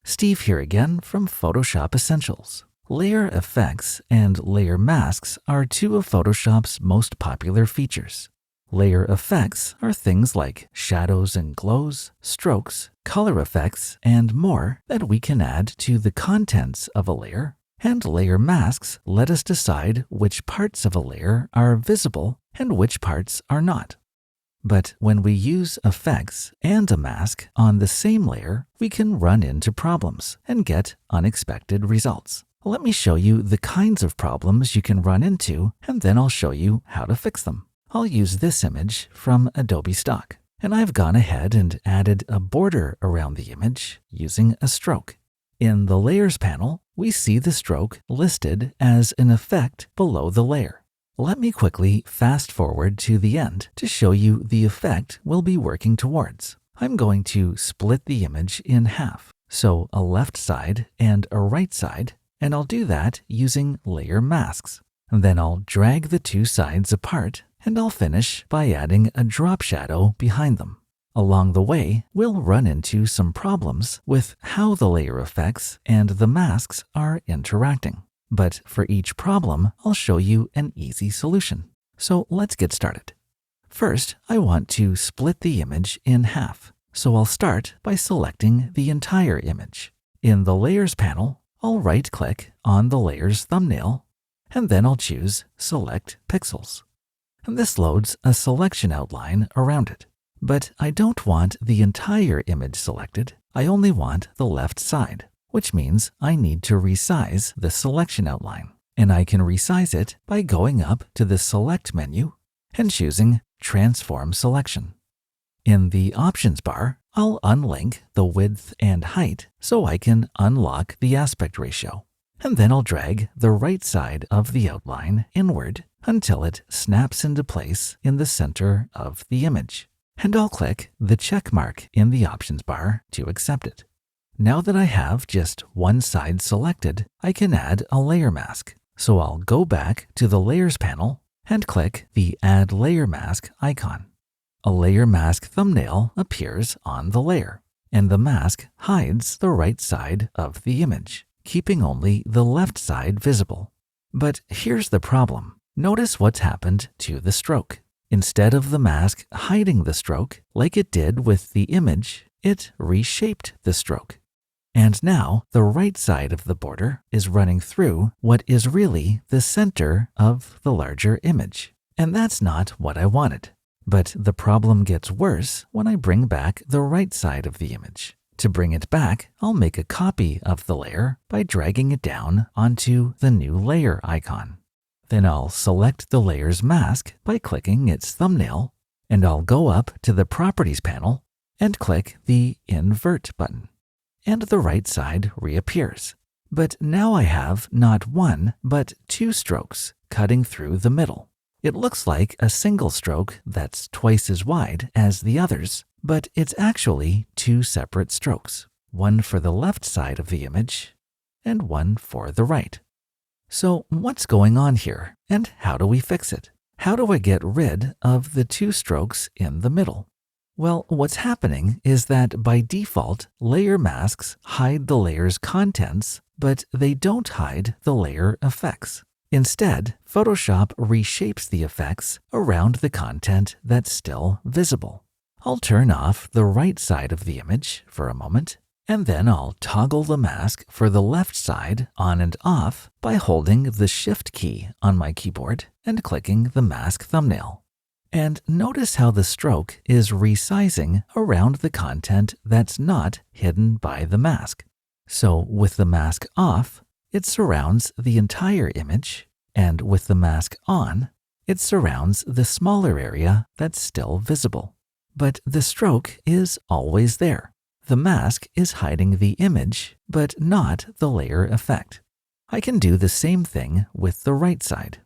Steve here again from Photoshop Essentials. Layer effects and layer masks are two of Photoshop's most popular features. Layer effects are things like shadows and glows, strokes, color effects, and more that we can add to the contents of a layer. And layer masks let us decide which parts of a layer are visible and which parts are not. But when we use effects and a mask on the same layer, we can run into problems and get unexpected results. Let me show you the kinds of problems you can run into, and then I'll show you how to fix them. I'll use this image from Adobe Stock, and I've gone ahead and added a border around the image using a stroke. In the Layers panel, we see the stroke listed as an effect below the layer. Let me quickly fast forward to the end to show you the effect we'll be working towards. I'm going to split the image in half, so a left side and a right side, and I'll do that using layer masks. Then I'll drag the two sides apart, and I'll finish by adding a drop shadow behind them. Along the way, we'll run into some problems with how the layer effects and the masks are interacting. But for each problem, I'll show you an easy solution. So let's get started. First, I want to split the image in half. So I'll start by selecting the entire image. In the Layers panel, I'll right-click on the layer's thumbnail, and then I'll choose Select Pixels. And this loads a selection outline around it. But I don't want the entire image selected. I only want the left side, which means I need to resize the selection outline. And I can resize it by going up to the Select menu and choosing Transform Selection. In the Options bar, I'll unlink the width and height so I can unlock the aspect ratio. And then I'll drag the right side of the outline inward until it snaps into place in the center of the image. And I'll click the check mark in the Options bar to accept it. Now that I have just one side selected, I can add a layer mask. So I'll go back to the Layers panel and click the Add Layer Mask icon. A layer mask thumbnail appears on the layer, and the mask hides the right side of the image, keeping only the left side visible. But here's the problem. Notice what's happened to the stroke. Instead of the mask hiding the stroke like it did with the image, it reshaped the stroke. And now the right side of the border is running through what is really the center of the larger image. And that's not what I wanted. But the problem gets worse when I bring back the right side of the image. To bring it back, I'll make a copy of the layer by dragging it down onto the new layer icon. Then I'll select the layer's mask by clicking its thumbnail, and I'll go up to the Properties panel and click the Invert button. And the right side reappears. But now I have not one, but two strokes cutting through the middle. It looks like a single stroke that's twice as wide as the others, but it's actually two separate strokes, one for the left side of the image and one for the right. So what's going on here, and how do we fix it? How do I get rid of the two strokes in the middle? Well, what's happening is that by default, layer masks hide the layer's contents, but they don't hide the layer effects. Instead, Photoshop reshapes the effects around the content that's still visible. I'll turn off the right side of the image for a moment, and then I'll toggle the mask for the left side on and off by holding the Shift key on my keyboard and clicking the mask thumbnail. And notice how the stroke is resizing around the content that's not hidden by the mask. So with the mask off, it surrounds the entire image, and with the mask on, it surrounds the smaller area that's still visible. But the stroke is always there. The mask is hiding the image, but not the layer effect. I can do the same thing with the right side.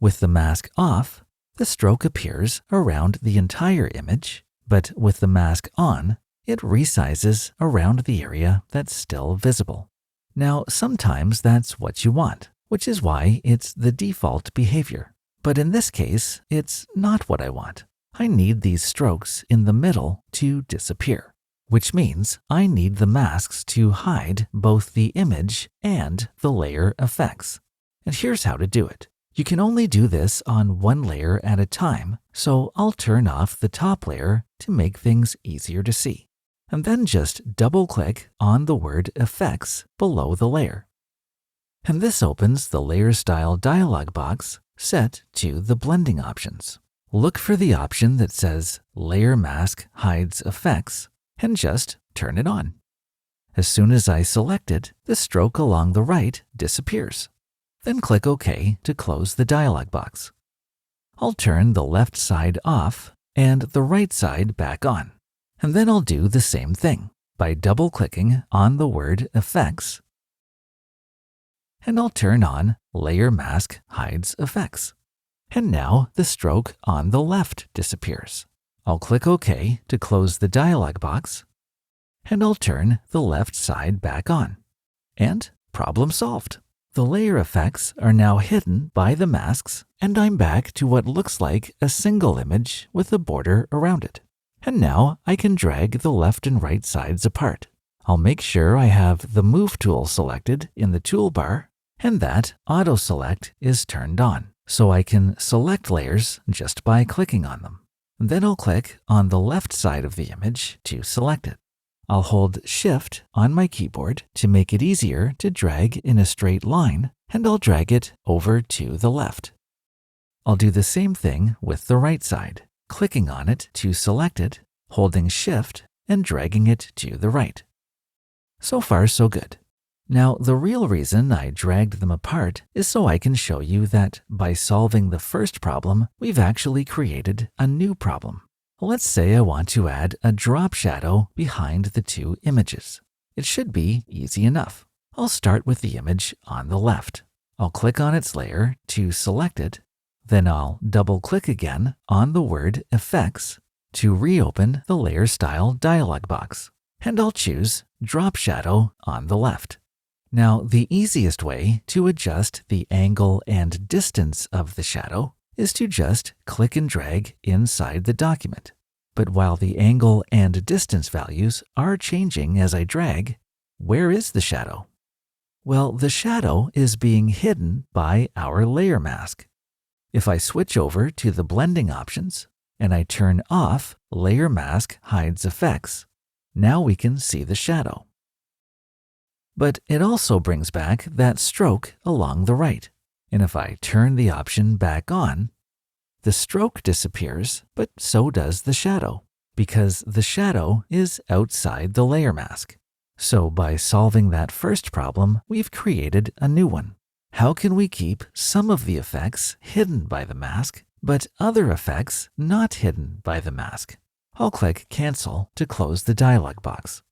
With the mask off, the stroke appears around the entire image, but with the mask on, it resizes around the area that's still visible. Now, sometimes that's what you want, which is why it's the default behavior. But in this case, it's not what I want. I need these strokes in the middle to disappear. which means I need the masks to hide both the image and the layer effects. And here's how to do it. You can only do this on one layer at a time, so I'll turn off the top layer to make things easier to see. And then just double-click on the word Effects below the layer. And this opens the Layer Style dialog box set to the blending options. Look for the option that says Layer Mask Hides Effects and just turn it on. As soon as I select it, the stroke along the right disappears. Then click OK to close the dialog box. I'll turn the left side off and the right side back on. And then I'll do the same thing by double-clicking on the word Effects. And I'll turn on Layer Mask Hides Effects. And now the stroke on the left disappears. I'll click OK to close the dialog box. And I'll turn the left side back on. And problem solved. The layer effects are now hidden by the masks, and I'm back to what looks like a single image with a border around it. And now I can drag the left and right sides apart. I'll make sure I have the Move tool selected in the toolbar and that Auto Select is turned on, so I can select layers just by clicking on them. Then I'll click on the left side of the image to select it. I'll hold Shift on my keyboard to make it easier to drag in a straight line, and I'll drag it over to the left. I'll do the same thing with the right side, clicking on it to select it, holding Shift, and dragging it to the right. So far, so good. Now, the real reason I dragged them apart is so I can show you that by solving the first problem, we've actually created a new problem. Let's say I want to add a drop shadow behind the two images. It should be easy enough. I'll start with the image on the left. I'll click on its layer to select it. Then I'll double-click again on the word Effects to reopen the Layer Style dialog box. And I'll choose Drop Shadow on the left. Now, the easiest way to adjust the angle and distance of the shadow is to just click and drag inside the document. But while the angle and distance values are changing as I drag, where is the shadow? Well, the shadow is being hidden by our layer mask. If I switch over to the blending options and I turn off Layer Mask Hides Effects, now we can see the shadow. But it also brings back that stroke along the right. And if I turn the option back on, the stroke disappears, but so does the shadow, because the shadow is outside the layer mask. So by solving that first problem, we've created a new one. How can we keep some of the effects hidden by the mask, but other effects not hidden by the mask? I'll click Cancel to close the dialog box.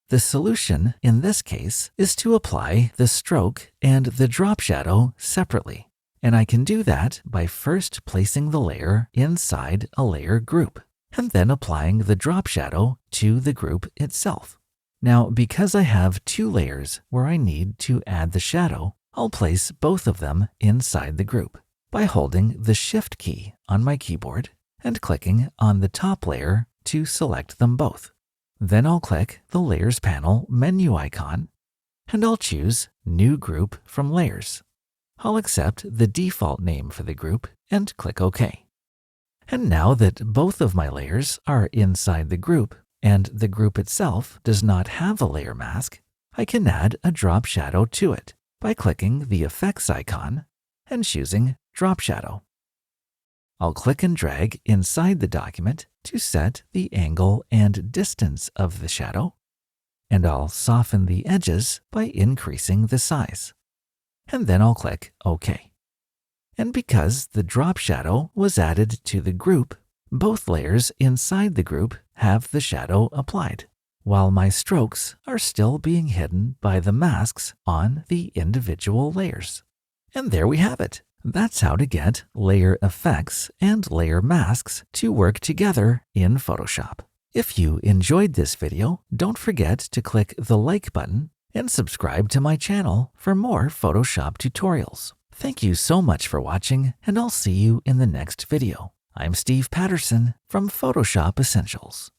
The solution in this case is to apply the stroke and the drop shadow separately. And I can do that by first placing the layer inside a layer group and then applying the drop shadow to the group itself. Now, because I have two layers where I need to add the shadow, I'll place both of them inside the group by holding the Shift key on my keyboard and clicking on the top layer to select them both. Then I'll click the Layers panel menu icon, and I'll choose New Group from Layers. I'll accept the default name for the group and click OK. And now that both of my layers are inside the group, and the group itself does not have a layer mask, I can add a drop shadow to it by clicking the Effects icon and choosing Drop Shadow. I'll click and drag inside the document to set the angle and distance of the shadow, and I'll soften the edges by increasing the size. And then I'll click OK. And because the drop shadow was added to the group, both layers inside the group have the shadow applied, while my strokes are still being hidden by the masks on the individual layers. And there we have it. That's how to get layer effects and layer masks to work together in Photoshop. If you enjoyed this video, don't forget to click the like button and subscribe to my channel for more Photoshop tutorials. Thank you so much for watching, and I'll see you in the next video. I'm Steve Patterson from Photoshop Essentials.